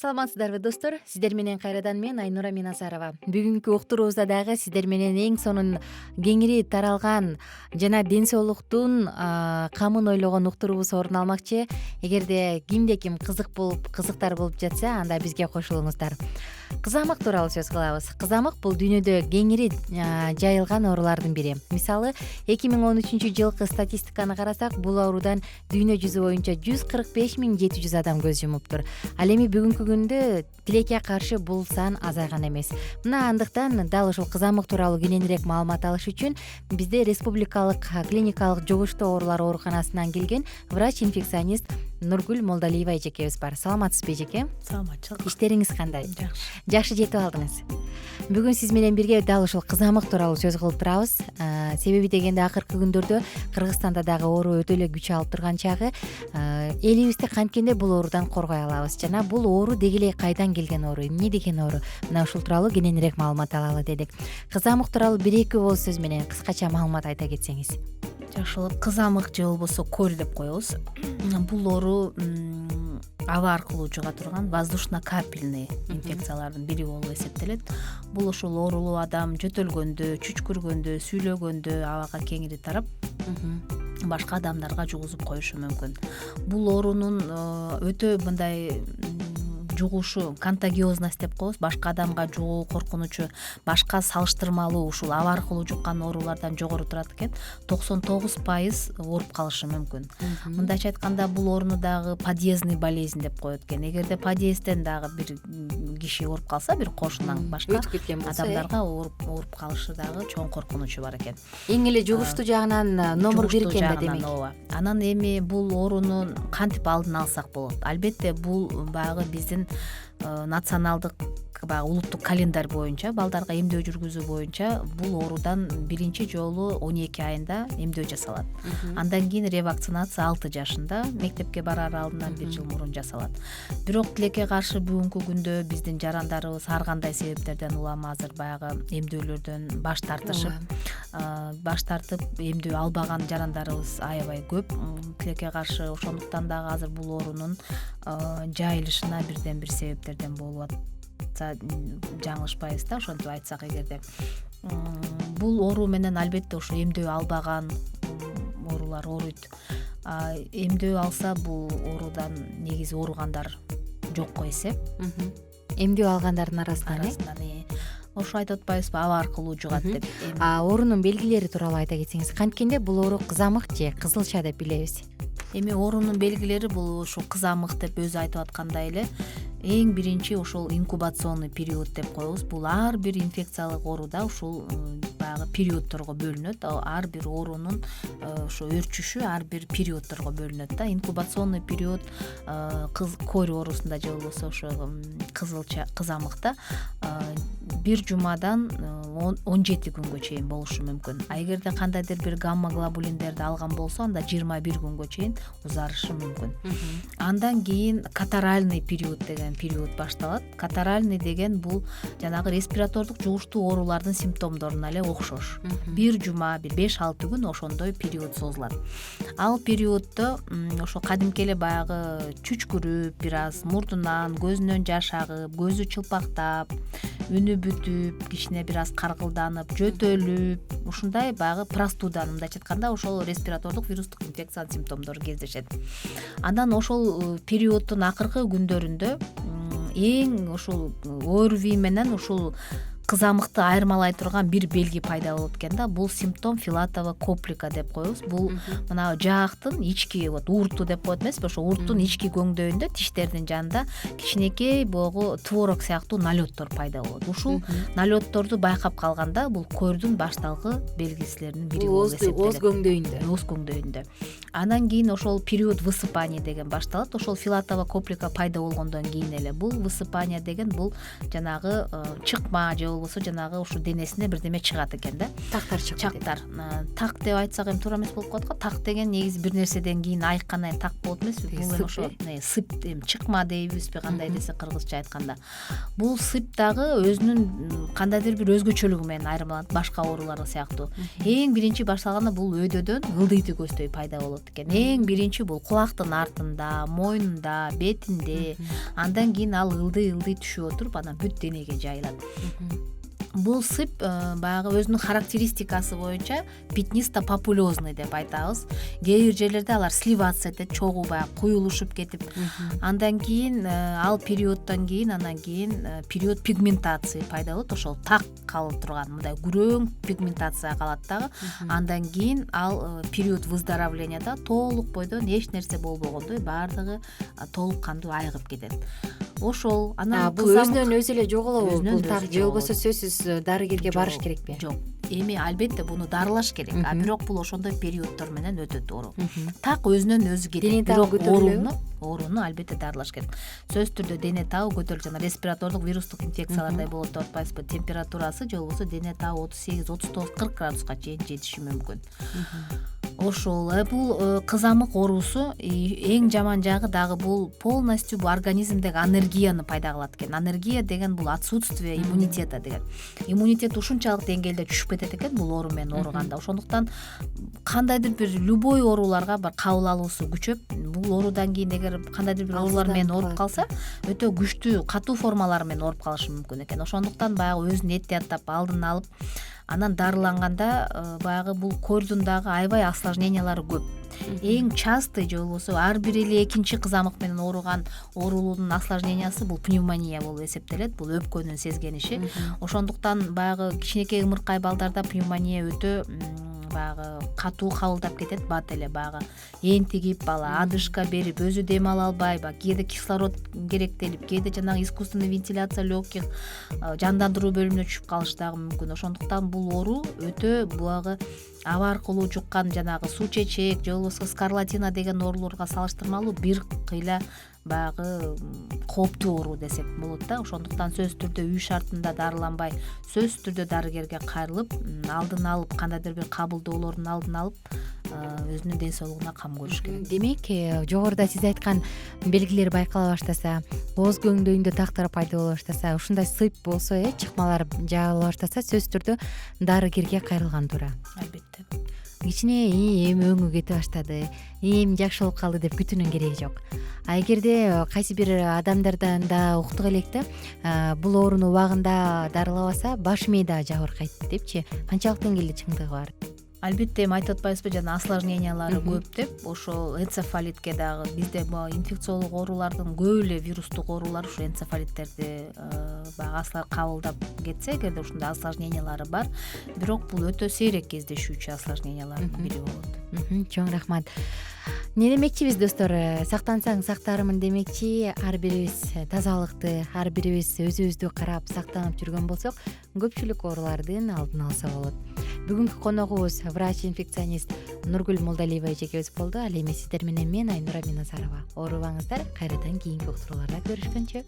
саламатсыздарбы достор, сиздер менен кайрадан мен Айнура Миназарова. Бүгүнкү уктуруубузда дагы сиздер менен эң сонун кеңири таралган жана ден соолуктун камын ойлогон уктуруубуз орун алмакчы. Эгерде кимде ким кызыктар болуп жатса, анда бизге кошулуңуздар. Кызамык тууралуу сөз кылабыз. Кызамык бул дүйнөдө кеңири жайылган оорулардын бири. Мисалы, 2013-жылкы статистиканы карасак, бул оорудан дүйнө жүзү боюнча 145.700 адам көз жумуптур. Ал эми бүгүнкү күндө тилекке каршы бул сан азайган эмес. Мына андыктан дал ушул кызамык тууралуу кененирээк маалымат алыш үчүн бизде Республикалык клиникалык жугуштуу оорулар ооруканасынан келген врач-инфекционист Нургүл Молдалиева эжекебиз бар. Саламатсызбы, эжеке? Саламатчылык. Иштериңиз кандай? Жакшы жетип алдыңыз. Бүгүн сиз менен бирге дал ушул кызамык тууралуу сөз кылып турабыз. Себеби дегенде акыркы күндөрдө Кыргызстанда дагы оору өтө эле күч алып турган чагы, элибизди канткенде бул оорудан коргой алабыз жана бул оору деги эле кайдан келген оору, эмне деген оору? Мына ушул тууралуу кененирээк маалымат алалы дедик. Кызамык тууралуу 1-2 ооз сөз менен кыскача маалымат айта кетсеңиз. Жакшылык. Кызамык же болбосо кор деп коебуз. Бул оору аба аркылуу жуга турган воздушно-капельный инфекциялардын бири болуп эсептелет. Бул ушул оорулуу адам жөтөлгөндө, чүчкүргөндө, сүйлөгөндө абага кеңири тарап, башка адамдарга жугузуп коюшу мүмкүн. Бул оорунун өтө мындай жугушу, контагиозность деп коебуз, башка адамга жугуу коркунучу башка салыштырмалуу ушул аба аркылуу жуккан оорулардан жогору турат экен. 99% ооруп калышы мүмкүн. Мындайча айтканда, бул ооруну дагы подъездный болезнь деп коет экен. Эгерде подъездден дагы бир киши ооруп калса, бир кошунан башка адамдарга ооруп калышы дагы чоң коркунучу бар экен. Эң эле жугуштуу жагынан номер 1 экен да, демек. Анан эми бул оорууну кантип алдын алсак болот? Албетте, бул баягы биздин националдык улуттук календарь боюнча, балдарга эмдөө жүргүзүү боюнча бул оорудан биринчи жолу 12 айында эмдөө жасалат. Андан кийин ревакцинация 6 жашында, мектепке барар алдынан 1 жыл мурун жасалат. Бирок тилекке каршы бүгүнкү күндө биздин жарандарыбыз ар кандай себептерден улам азыр баягы эмдөөлөрдөн баш тартып эмдөө албаган жарандарыбыз аябай көп. Тилекке каршы ошондуктан дагы азыр бул оорунун жайылышына бирден бир себептерден болуп жаңылышпайбыз да, ошентип айтсак эгерде. Бул оору менен албетте ушу эмдөө албаган оорулар ооруйт. Эмдөө алса бул оорудан негизи ооругандар жокко эсеп. Эмдөө алгандардын арасынан ошо айтып атпайбызбы, аба аркылуу жугат деп. Оорунун белгилери тууралуу айта кетсеңиз. Канткенде бул оору кызамык же кызылча деп билебиз. Эми оорунун белгилери бул ушу кызамык деп өзү айтып аткандай эле эң биринчи ошол инкубационный период деп коебуз. Бул ар бир инфекциялык ооруда ушул баягы периодторго бөлүнөт. Ар бир оорунун ошо өрчүшү ар бир периодторго бөлүнөт да. Инкубационный период кор оорусунда же болбосо ошо кызамыкта 1 жумадан 17 күнгө чейин болушу мүмкүн. Эгерде кандайдыр бир гамма глобулиндерди алган болсо, анда 21 күнгө чейин узарышы мүмкүн. Андан кийин катаральный период деген период башталат. Катаральный деген бул жанагы респиратордук жугуштуу оорулардын симптомдоруна эле окшош. 1 жума, 5-6 күн ошондой период созулат. Ал периоддо ошо кадимки эле баягы чүчкүрүп, бир аз мурдунан, көзүнөн жаш агып, көзү чылпактап, үнү бүтүп, кичине бир аз каргылданып, жөтөлүп, ушундай баягы простуданы, мындайча айтканда, ошол респиратордук вирустук инфекциянын симптомдору кездешет. Андан ошол периоддун акыркы күндөрүндө эң ушул ОРВИ менен ушул кызамыкты айырмалай турган бир белги пайда болот экен да. Бул симптом филатова коплика деп коебуз. Бул мына жаактын ички урту деп коет эмеспи, ошо урттун ички көңдөйүндө, тиштердин жанында кичинекей богу творог сыяктуу налеттор пайда болот. Ушул налетторду байкап калганда бул кордун башталгы белгилеринин бири болуп эсептелет. Ооз көңдөйүндө. Андан кийин ошол период высыпания деген башталат. Ошол филатова коплика пайда болгондон кийин эле бул высыпания деген бул жанагы чыкма же болбосо жанагы ушу денесине бирдеме чыгат экен да. Тактар чыгат. Чактар. Так деп айтсак эми туура эмес болуп калат го. Так деген негизи бир нерседен кийин айыккандан так болот эмеспи? Бул эми ошо сып, чыкма дейбизби, кандай десе кыргызча айтканда. Бул сып дагы өзүнүн кандайдыр бир өзгөчөлүгү менен айырмаланат башка оорулар сыяктуу. Эң биринчи башталганда бул өйдөдөн ылдыйты көздөй пайда болот. болот экен. Эң биринчи бул кулактын артында, мойнунда, бетинде, андан кийин ал ылдый түшүп отуруп анан бүт денеге жайылат. Бул сыпь баягы өзүнүн характеристикасы боюнча пятнисто-папулезный деп айтабыз. Кээ бир жерлерде алар сливаться этет, чогуу баягы куюлушуп кетип, андан кийин ал периоддон кийин анан кийин период пигментации пайда болот. Ошол так калып турган мындай күрөң пигментация калат дагы. Андан кийин ал период выздоровленияда толук бойдон эч нерсе болбогондой баардыгы толук кандуу айыгып кетет. Ошол анан бул өзүнөн өзү эле жоголобу бул так, же болбосо сөзсүз дарыгерге барыш керекпи? Жок, эми албетте буну дарылаш керек, бирок бул ошондой периоддор менен өтөт оору. Так өзүнөн өзү кетет, бирок ооруну албетте дарылаш керек. Сөзсүз түрдө дене табы көтөрүлөт, жана респиратордук вирустук инфекциялардай болот деп атпайсызбы? Температурасы же болбосо дене табы 38, 39, 40 градуска чейин жетиши мүмкүн. Ошол бул кызамык оорусу эң жаман жагы дагы бул полностью бул организмдеги анергияны пайда кылат экен. Анергия деген бул отсутствие иммунитета деген. Иммунитет ушунчалык деңгээлде түшүп кетет экен бул оору менен ооруганда. Ошондуктан кандайдыр бир любой ооруларга бир кабыл алуусу күчөп, бул оорудан кийин эгер кандайдыр бир оорулар менен ооруп калса, өтө күчтүү катуу формалар менен ооруп калышы мүмкүн экен. Ошондуктан баягы өзүн эhtiyаттап алдын алып, анан дарыланганда баягы бул кордун дагы аябай осложнениялары көп. Эң частый же болбосо ар бир эле экинчи кызамык менен ооруган оорулуунун осложнениясы бул пневмония болуп эсептелет. Бул өпкөнүн сезгениши. Ошондуктан баягы кичинекей ымыркай балдарда пневмония өтө баягы катуу кабылдап кетет. Бат эле баягы энтигип, бала адышка берип, өзү дем ала албай, кээде кислород керектелип, кээде жанагы искусственный вентиляция легких, жандандыруу бөлүмүнө түшүп калышы дагы мүмкүн. Ошондуктан бул оору өтө баягы аба аркылуу жуккан жанагы суу чечек же болбосо скарлатина деген ооруларга салыштырмалуу бир кыйла баягы кооптуу оору десек болот да. Ошондуктан сөзсүз түрдө үй шартында дарыланбай, сөзсүз түрдө дарыгерге кайрылып, алдын алып, кандайдыр бир кабылдоолордун алдын алып, өзүнүн ден соолугуна кам көрүш керек. Демек, жогоруда сиз айткан белгилер байкала баштаса, ооз көңдөйүндө тактар пайда боло баштаса, ушундай сыйп болсо, чыкмалар жаала баштаса, сөзсүз түрдө дарыгерге кайрылган туура. Албетте. Кичине эми өңү кете баштады, эми жакшы болуп калды деп күтүүнүн кереги жок. А эгерде кайсы бир адамдардан да уктук элек да, бул ооруну убагында дарылабаса баш мээ да жабыркайт депчи, канчалык деңгээлде чындыгы бар? Албетте, эми айтып атпайбызбы, жана осложнениялары көп деп. Ошол энцефалитке дагы бизде инфекциолук оорулардын көп эле вирустук оорулар ушу энцефалиттерди баягы кабылдап кетсе, эгерде ушундай осложнениялары бар, бирок бул өтө сейрек кездешүүчү осложнениялардын бири болот. Чоң рахмат. Не демекчибиз, достор? Сактансаң сактармын демекчи, ар бирибиз тазалыкты, ар бирибиз өзүбүздү карап сактанып жүргөн болсок, көпчүлүк оорулардын алдын алса болот. Бүгүнкү коногубуз врач-инфекционист Нургүл Молдалиева эжекебиз болду. Ал эми сиздер менен мен Айнура Миназарова. Оорубаңыздар, кайрадан кийинки уктурууларда көрүшкөнчө.